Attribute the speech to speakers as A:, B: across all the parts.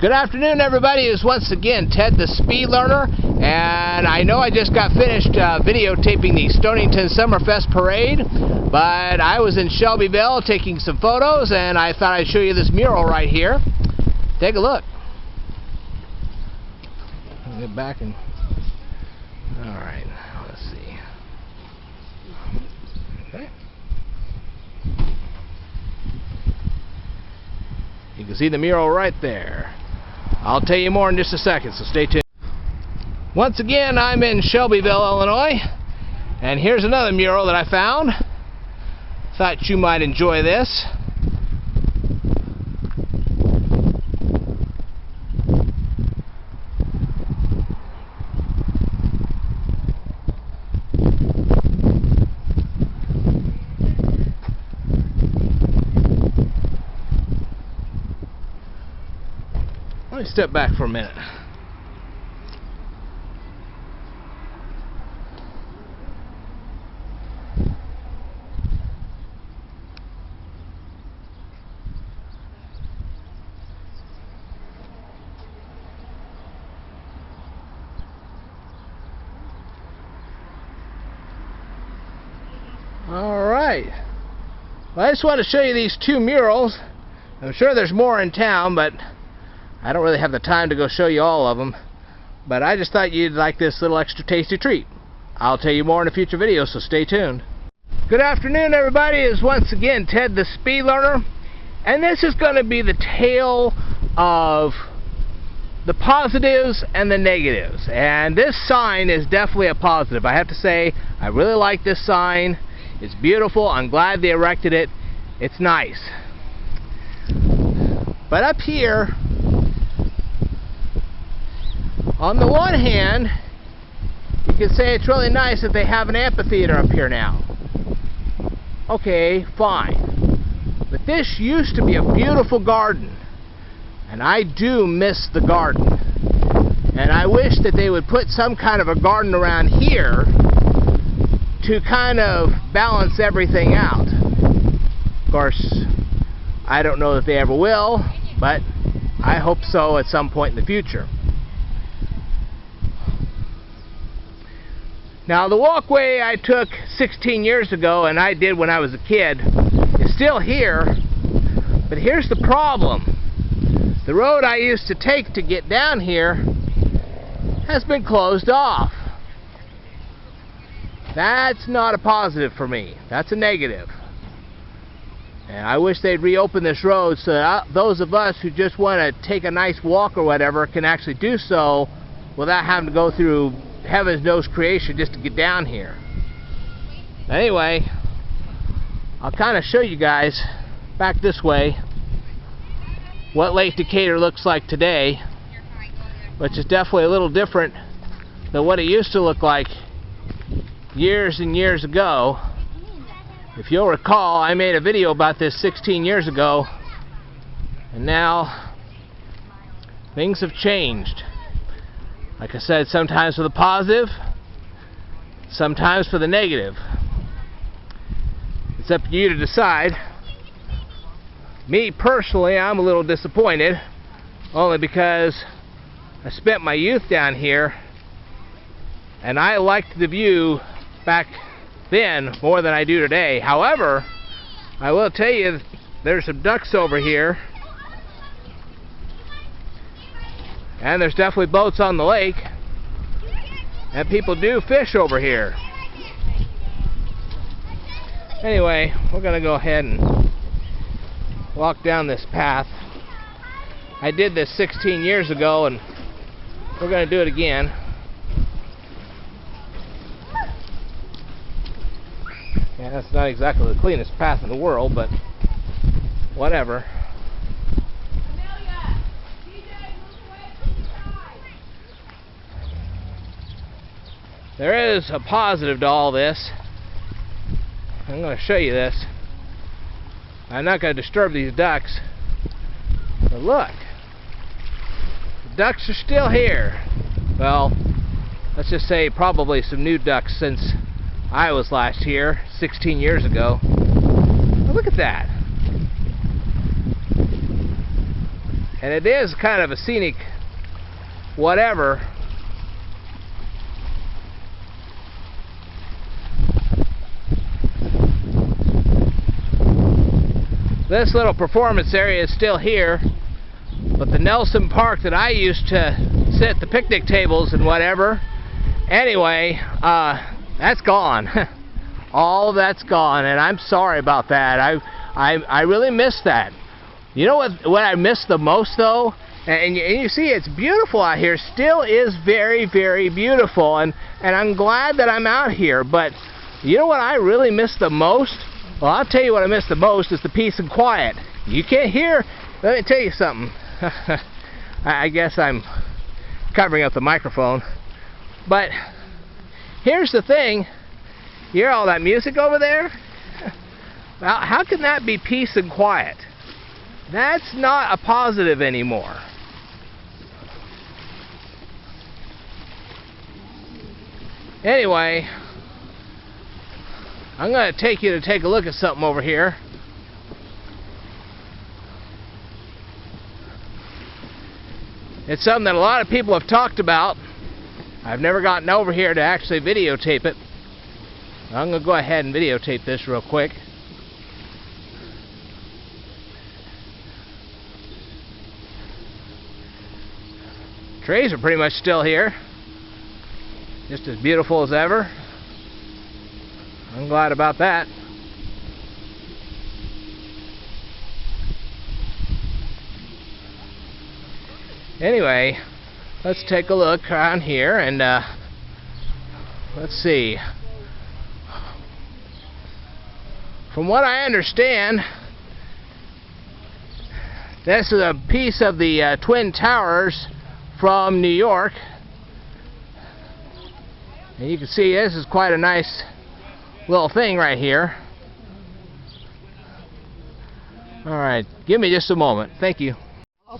A: Good afternoon, everybody. It's once again Ted the Speed Learner, and I know I just got finished videotaping the Stonington Summerfest Parade, but I was in Shelbyville taking some photos, and I thought I'd show you this mural right here. Take a look. I'll get back and... Alright, let's see. Okay. You can see the mural right there. I'll tell you more in just a second, so stay tuned. Once again, I'm in Shelbyville, Illinois, and here's another mural that I found. Thought you might enjoy this. Let me step back for a minute. Alright. Well, I just want to show you these two murals. I'm sure there's more in town, but I don't really have the time to go show you all of them, but I just thought you'd like this little extra tasty treat. I'll tell you more in a future video, so stay tuned. Good afternoon, everybody. It's once again Ted the Speed Learner, and this is going to be the tale of the positives and the negatives. And this sign is definitely a positive. I have to say, I really like this sign. It's beautiful. I'm glad they erected it. It's nice. But up here, on the one hand, you can say it's really nice that they have an amphitheater up here now. Okay, fine. But this used to be a beautiful garden, and I do miss the garden. And I wish that they would put some kind of a garden around here to kind of balance everything out. Of course, I don't know that they ever will, but I hope so at some point in the future. Now, the walkway I took 16 years ago, and I did when I was a kid, is still here, but here's the problem. The road I used to take to get down here has been closed off. That's not a positive for me. That's a negative. And I wish they'd reopen this road so that those of us who just want to take a nice walk or whatever can actually do so without having to go through heavens knows creation just to get down here. Anyway, I'll kind of show you guys back this way what Lake Decatur looks like today, which is definitely a little different than what it used to look like years and years ago. If you'll recall, I made a video about this 16 years ago, and now things have changed. Like I said, sometimes for the positive, sometimes for the negative. It's up to you to decide. Me personally, I'm a little disappointed, only because I spent my youth down here, and I liked the view back then more than I do today. However, I will tell you, there's some ducks over here, and there's definitely boats on the lake, and people do fish over here. Anyway, we're going to go ahead and walk down this path. I did this 16 years ago, and we're going to do it again. Yeah, that's not exactly the cleanest path in the world, but whatever. There is a positive to all this. I'm going to show you this. I'm not going to disturb these ducks, but look, the ducks are still here. Well, let's just say probably some new ducks since I was last here 16 years ago. But look at that. And it is kind of a scenic whatever. This little performance area is still here, but the Nelson Park that I used to sit at the picnic tables and whatever, anyway, that's gone. All of that's gone, and I'm sorry about that. I really miss that. You know what I miss the most though? And you see it's beautiful out here. Still is very, very beautiful, and I'm glad that I'm out here. But you know what I really miss the most? Well, I'll tell you what I miss the most is the peace and quiet. You can't hear. Let me tell you something. I guess I'm covering up the microphone. But here's the thing. You hear all that music over there? Well, how can that be peace and quiet? That's not a positive anymore. Anyway, I'm going to take you to take a look at something over here. It's something that a lot of people have talked about. I've never gotten over here to actually videotape it. I'm going to go ahead and videotape this real quick. Trees are pretty much still here. Just as beautiful as ever. I'm glad about that. Anyway, let's take a look around here and let's see. From what I understand, this is a piece of the Twin Towers from New York. And you can see this is quite a nice little thing right here. Alright, give me just a moment. Thank you.
B: I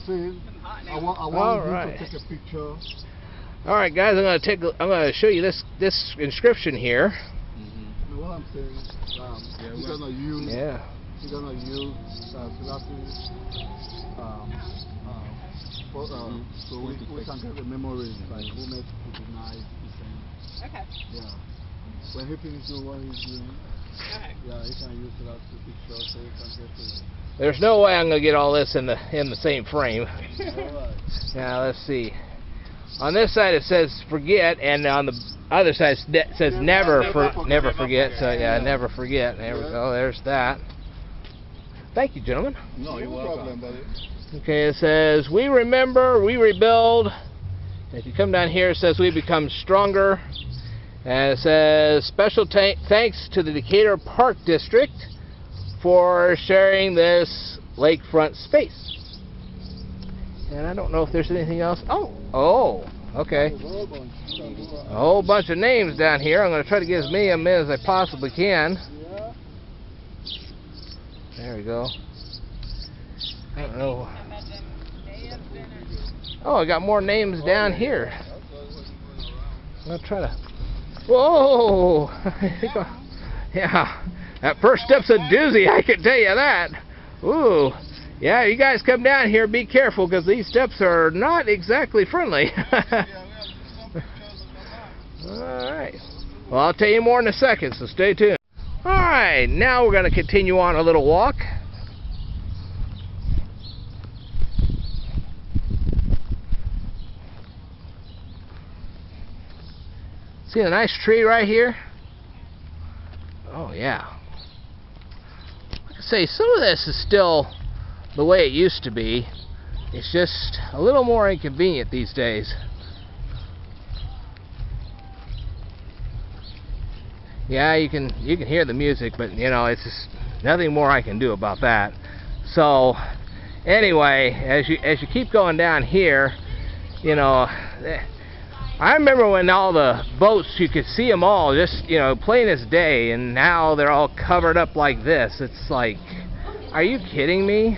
B: want you to take a picture.
A: Alright guys, I'm gonna show you this inscription here.
B: What I'm saying, we're gonna use so we can get the memories, like who made it be nice.
C: Okay.
B: Yeah. When he finishes what he's doing, yeah, he can use that to picture so you can get it.
A: There's no way I'm gonna get all this in the same frame.
B: Alright.
A: Now let's see. On this side it says forget, and on the other side it says never forget. So yeah, never forget. There we go. There's that. Thank you, gentlemen.
B: No, you're welcome, buddy.
A: Okay, it says we remember, we rebuild. If you come down here, it says we become stronger. And it says special thanks to the Decatur Park District for sharing this lakefront space. And I don't know if there's anything else. Oh, okay. A whole bunch of names down here. I'm going to try to get as many of them in as I possibly can. There we go. I don't know. Oh, I got more names down here. I'm going to try to... Whoa! Yeah, that first step's a doozy, I can tell you that. Ooh. Yeah, you guys come down here, be careful, because these steps are not exactly friendly. Alright. Well, I'll tell you more in a second, so stay tuned. Alright, now we're going to continue on a little walk. See a nice tree right here? Oh yeah. Like I say, some of this is still the way it used to be. It's just a little more inconvenient these days. Yeah, you can hear the music, but you know, it's just nothing more I can do about that. So anyway, as you keep going down here, you know, I remember when all the boats, you could see them all just, you know, plain as day, and now they're all covered up like this. It's like, are you kidding me?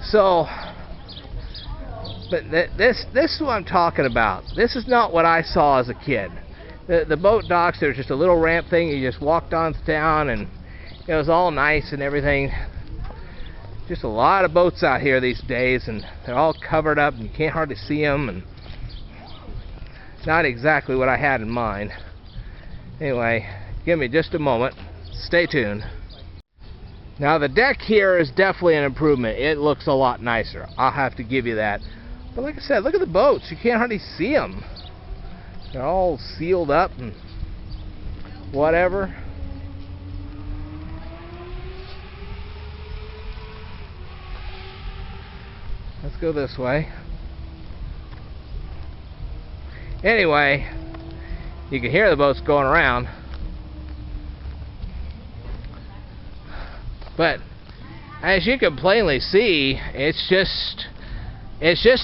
A: So, but this is what I'm talking about. This is not what I saw as a kid. The boat docks, there's just a little ramp thing. You just walked on down, and it was all nice and everything. just a lot of boats out here these days, and they're all covered up and you can't hardly see them, and not exactly what I had in mind. Anyway, give me just a moment. Stay tuned. Now the deck here is definitely an improvement. It looks a lot nicer. I'll have to give you that. But like I said, look at the boats. You can't hardly see them. They're all sealed up and whatever. Let's go this way. Anyway, you can hear the boats going around. But as you can plainly see, it's just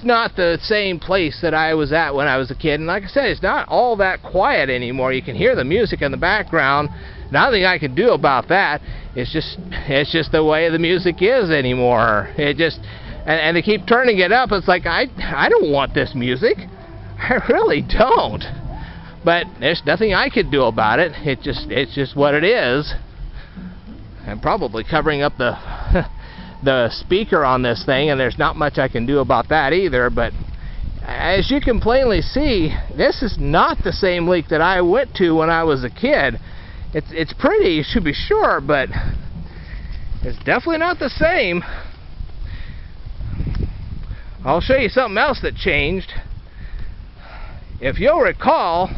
A: not the same place that I was at when I was a kid. And like I said, it's not all that quiet anymore. You can hear the music in the background. Nothing I can do about that. It's just the way the music is anymore. And they keep turning it up. It's like I don't want this music. I really don't. But there's nothing I can do about it. It's just what it is. I'm probably covering up the speaker on this thing, and there's not much I can do about that either. But as you can plainly see, this is not the same lake that I went to when I was a kid. It's pretty, you should be sure, but it's definitely not the same. I'll show you something else that changed. If you'll recall,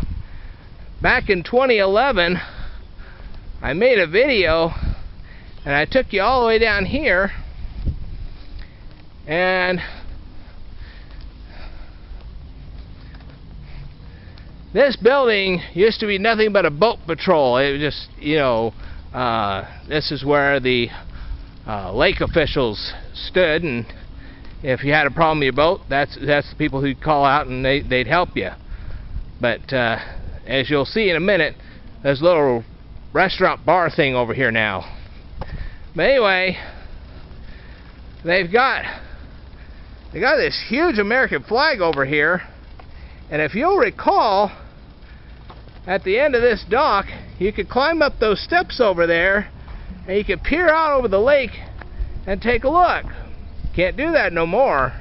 A: back in 2011, I made a video and I took you all the way down here, and this building used to be nothing but a boat patrol. It was just, this is where the lake officials stood, and if you had a problem with your boat, that's the people who'd call out and they'd help you. But as you'll see in a minute, there's a little restaurant bar thing over here now. But anyway, they got this huge American flag over here, and if you'll recall, at the end of this dock, you could climb up those steps over there, and you could peer out over the lake and take a look. Can't do that no more.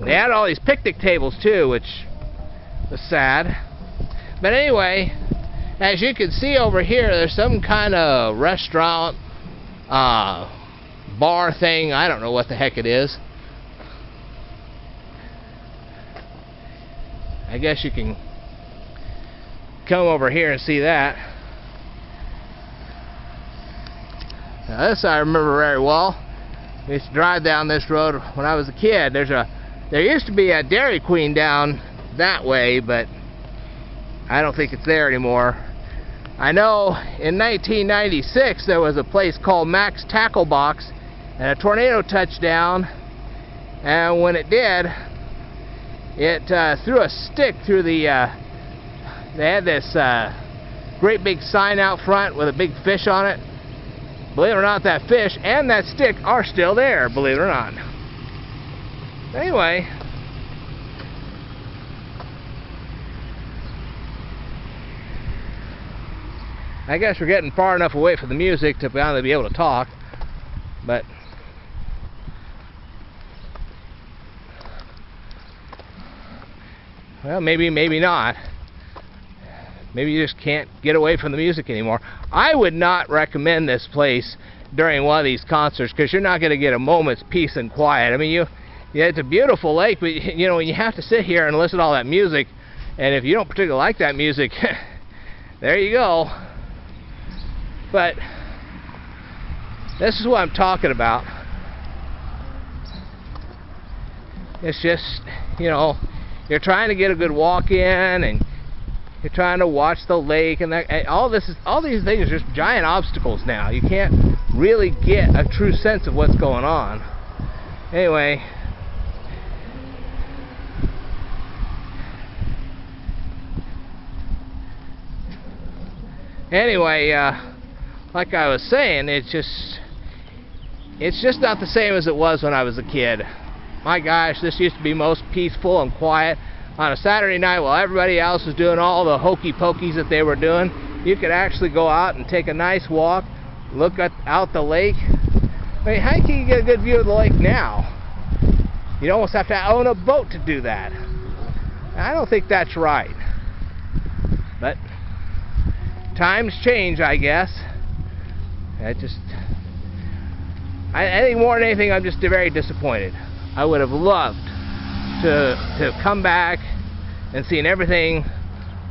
A: They had all these picnic tables too, which was sad. But anyway, as you can see over here, there's some kind of restaurant, bar thing. I don't know what the heck it is. I guess you can come over here and see that. Now this I remember very well. We used to drive down this road when I was a kid. There used to be a Dairy Queen down that way, but I don't think it's there anymore. I know in 1996 there was a place called Mac's Tackle Box, and a tornado touched down, and when it did, it threw a stick through the they had this great big sign out front with a big fish on it. Believe it or not, that fish and that stick are still there, believe it or not. Anyway, I guess we're getting far enough away from the music to finally be able to talk, but well, maybe not. Maybe you just can't get away from the music anymore. I would not recommend this place during one of these concerts, because you're not going to get a moment's peace and quiet. I mean, it's a beautiful lake, but when you have to sit here and listen to all that music, and if you don't particularly like that music, there you go. But this is what I'm talking about. It's just, you're trying to get a good walk in, and you're trying to watch the lake, and all these things are just giant obstacles now. You can't really get a true sense of what's going on. Anyway, like I was saying, it's just not the same as it was when I was a kid. My gosh, this used to be most peaceful and quiet. On a Saturday night, while everybody else was doing all the hokey pokeys that they were doing, you could actually go out and take a nice walk, look out the lake, I mean, how can you get a good view of the lake now? You'd almost have to own a boat to do that. I don't think that's right. But times change, I guess. I think more than anything, I'm just very disappointed. I would have loved to come back and seen everything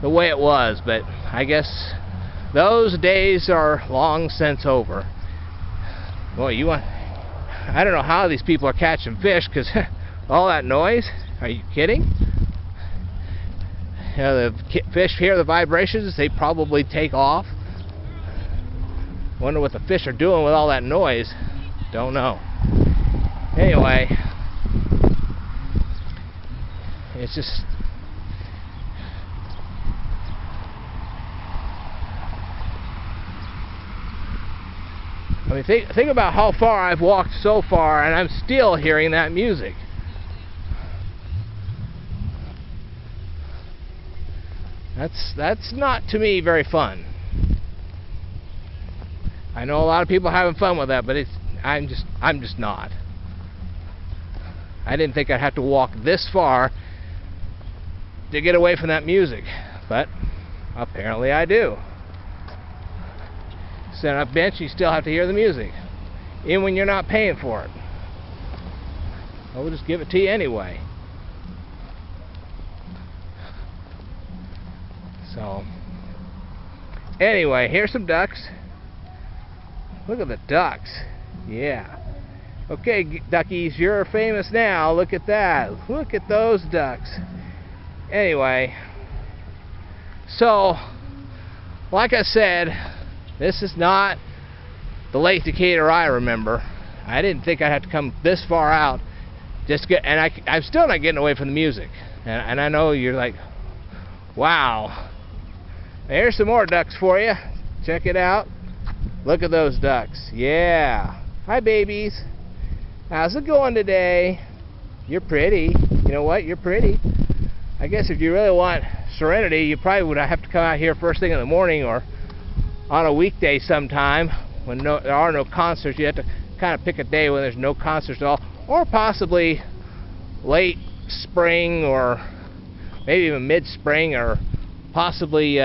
A: the way it was, but I guess those days are long since over. Boy, I don't know how these people are catching fish, because all that noise. Are you kidding? You know, the fish hear the vibrations, they probably take off. Wonder what the fish are doing with all that noise. Don't know. Anyway, it's just... I mean, think about how far I've walked so far, and I'm still hearing that music. That's not, to me, very fun. I know a lot of people are having fun with that, but I'm just not. I didn't think I'd have to walk this far to get away from that music, but apparently I do. Set up bench, you still have to hear the music, even when you're not paying for it. I'll just give it to you anyway. So, anyway, here's some ducks. Look at the ducks. Yeah. Okay, duckies, you're famous now. Look at that. Look at those ducks. Anyway, so, like I said, this is not the Lake Decatur I remember. I didn't think I'd have to come this far out just to get, and I'm still not getting away from the music. And I know you're like, wow. Here's some more ducks for you. Check it out. Look at those ducks. Yeah. Hi, babies. How's it going today? You're pretty. You know what? You're pretty. I guess if you really want serenity, you probably would have to come out here first thing in the morning or on a weekday sometime when there are no concerts. You have to kind of pick a day when there's no concerts at all, or possibly late spring, or maybe even mid-spring, or possibly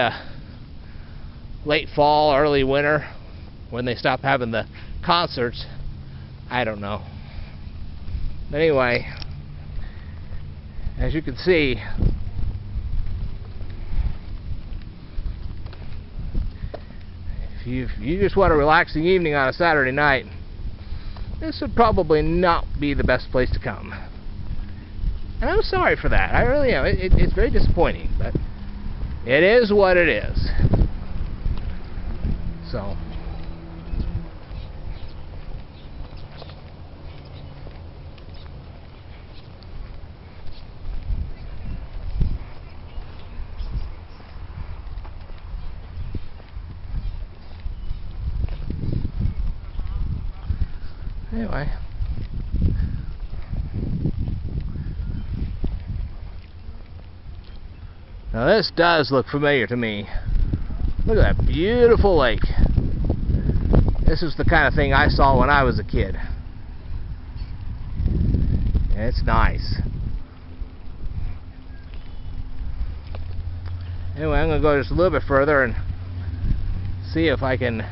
A: late fall, early winter, when they stop having the concerts. I don't know. But anyway, as you can see, if you just want a relaxing evening on a Saturday night, this would probably not be the best place to come. And I'm sorry for that. I really am. It's very disappointing, but it is what it is. So, anyway, now this does look familiar to me. Look at that beautiful lake. This is the kind of thing I saw when I was a kid. It's nice. Anyway, I'm going to go just a little bit further and see if I can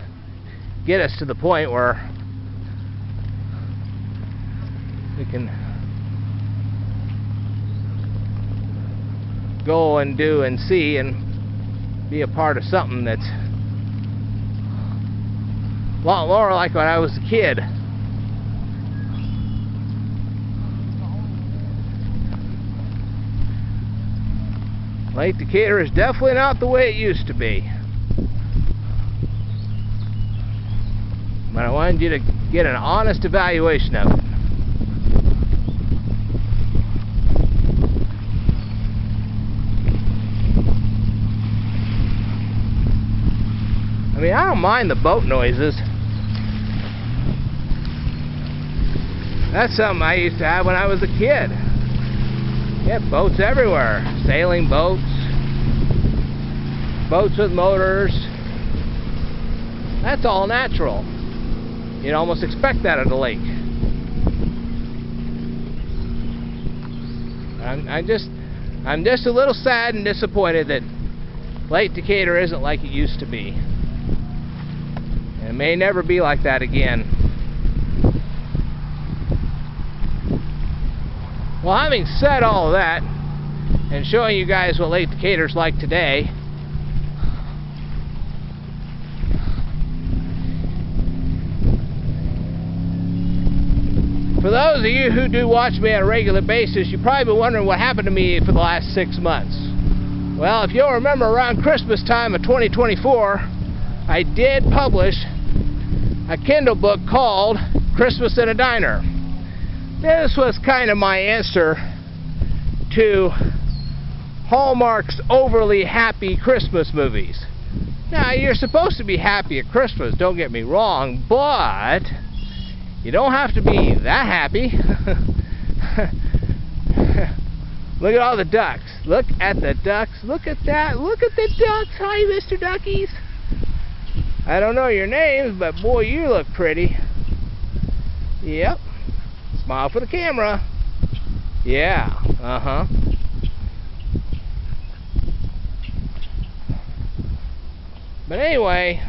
A: get us to the point where we can go and do and see and be a part of something that's a lot more like when I was a kid. Lake Decatur is definitely not the way it used to be. But I wanted you to get an honest evaluation of it. I mean, I don't mind the boat noises. That's something I used to have when I was a kid. Yeah, boats everywhere. Sailing boats. Boats with motors. That's all natural. You'd almost expect that at a lake. I'm just a little sad and disappointed that Lake Decatur isn't like it used to be. And it may never be like that again. Well, having said all of that, and showing you guys what Lake Decatur's like today, for those of you who do watch me on a regular basis, you've probably been wondering what happened to me for the last 6 months. Well, if you'll remember, around Christmas time of 2024, I did publish a Kindle book called Christmas in a Diner. This was kind of my answer to Hallmark's overly happy Christmas movies. Now, you're supposed to be happy at Christmas, don't get me wrong, but you don't have to be that happy. Look at all the ducks. Look at the ducks. Look at that. Look at the ducks. Hi, Mr. Duckies. I don't know your names, but boy, you look pretty. Yep. Smile for the camera. Yeah. Uh-huh. But anyway,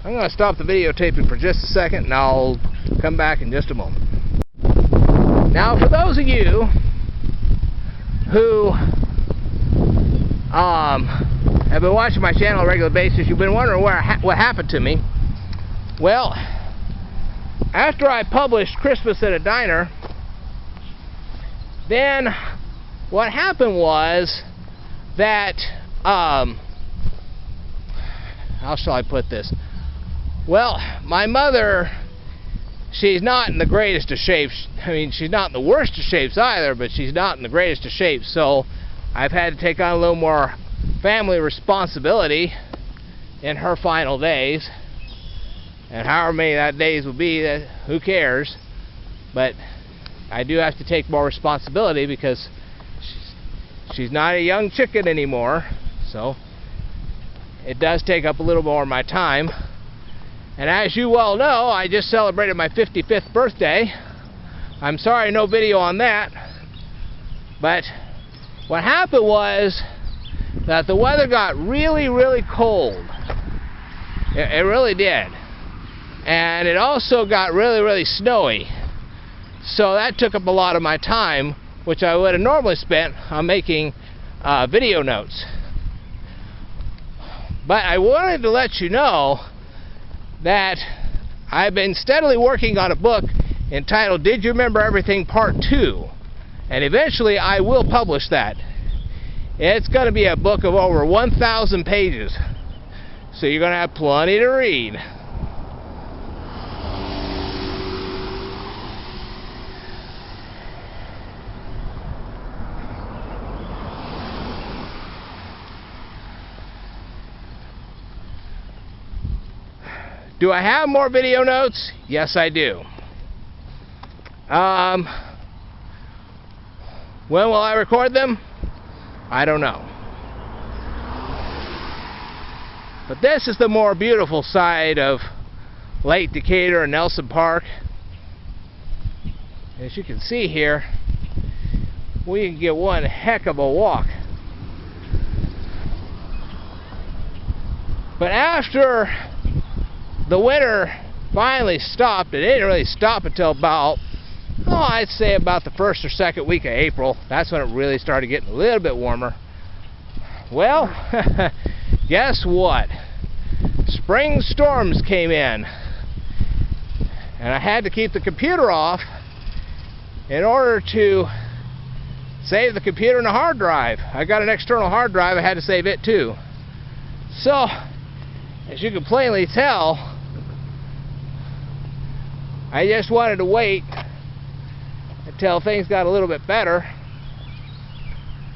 A: I'm going to stop the videotaping for just a second, and I'll come back in just a moment. Now, for those of you who have been watching my channel on a regular basis, you've been wondering what happened to me. Well, after I published Christmas at a Diner, then what happened was that, how shall I put this? Well, my mother, she's not in the greatest of shapes. I mean, she's not in the worst of shapes either, but she's not in the greatest of shapes. So I've had to take on a little more family responsibility in her final days. And however many that days will be, who cares? But I do have to take more responsibility because she's not a young chicken anymore. So it does take up a little more of my time. And as you well know, I just celebrated my 55th birthday. I'm sorry, no video on that. But what happened was that the weather got really, really cold. It really did. And it also got really, really snowy. So that took up a lot of my time, which I would have normally spent on making video notes. But I wanted to let you know that I've been steadily working on a book entitled Did You Remember Everything Part 2? And eventually I will publish that. It's going to be a book of over 1,000 pages. So you're going to have plenty to read. Do I have more video notes? Yes, I do. When will I record them? I don't know. But this is the more beautiful side of Lake Decatur and Nelson Park. As you can see here, we can get one heck of a walk. But after the winter finally stopped, it didn't really stop until about, I'd say about the first or second week of April. That's when it really started getting a little bit warmer. Well, guess what? Spring storms came in. And I had to keep the computer off in order to save the computer and the hard drive. I got an external hard drive, I had to save it too. So, as you can plainly tell, I just wanted to wait until things got a little bit better.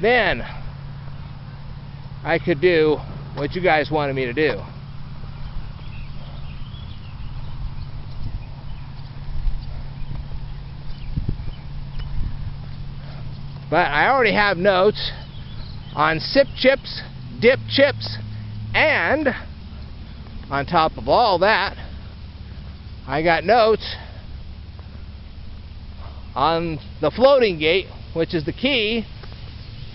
A: Then I could do what you guys wanted me to do. But I already have notes on sip chips, dip chips, and on top of all that, I got notes on the floating gate, which is the key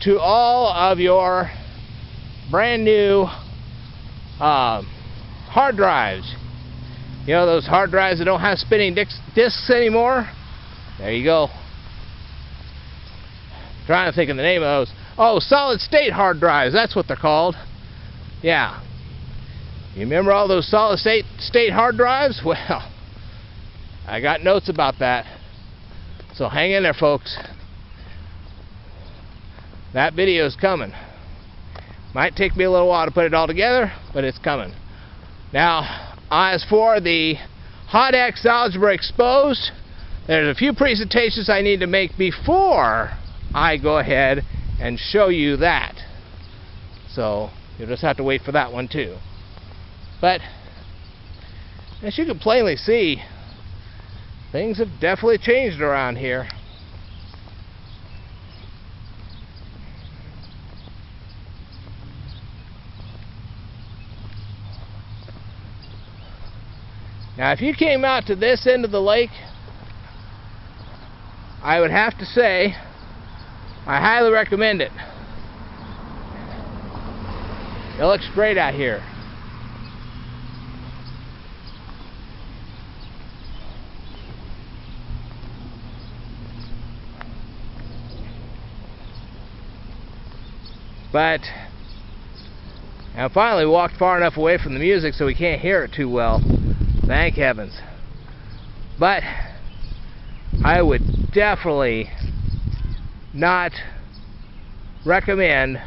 A: to all of your brand new hard drives. You know, those hard drives that don't have spinning discs anymore? There you go. Trying to think of the name of those. Oh, solid state hard drives, that's what they're called. Yeah. You remember all those solid state hard drives? Well, I got notes about that. So hang in there, folks. That video's coming. Might take me a little while to put it all together, but it's coming. Now, as for the Hot X Algebra Exposed, there's a few presentations I need to make before I go ahead and show you that. So, you'll just have to wait for that one too. But, as you can plainly see, things have definitely changed around here. Now, if you came out to this end of the lake, I would have to say I highly recommend it. It looks great out here. But I finally walked far enough away from the music so we can't hear it too well. Thank heavens. But I would definitely not recommend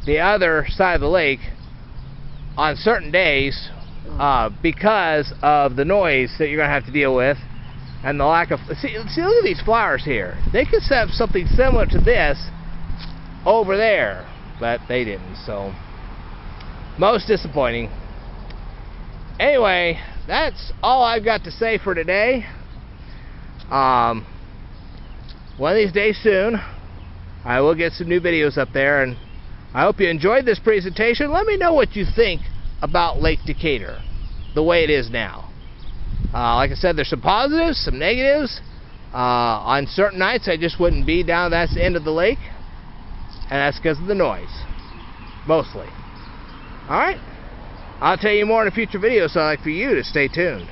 A: the other side of the lake on certain days because of the noise that you're going to have to deal with and the lack of... See, look at these flowers here. They could have something similar to this over there, but they didn't, so most disappointing. Anyway, that's all I've got to say for today. One of these days soon, I will get some new videos up there, and I hope you enjoyed this presentation. Let me know what you think about Lake Decatur, the way it is now. Like I said, there's some positives, some negatives. On certain nights, I just wouldn't be down that end of the lake, and that's because of the noise, mostly. Alright, I'll tell you more in a future video, so I'd like for you to stay tuned.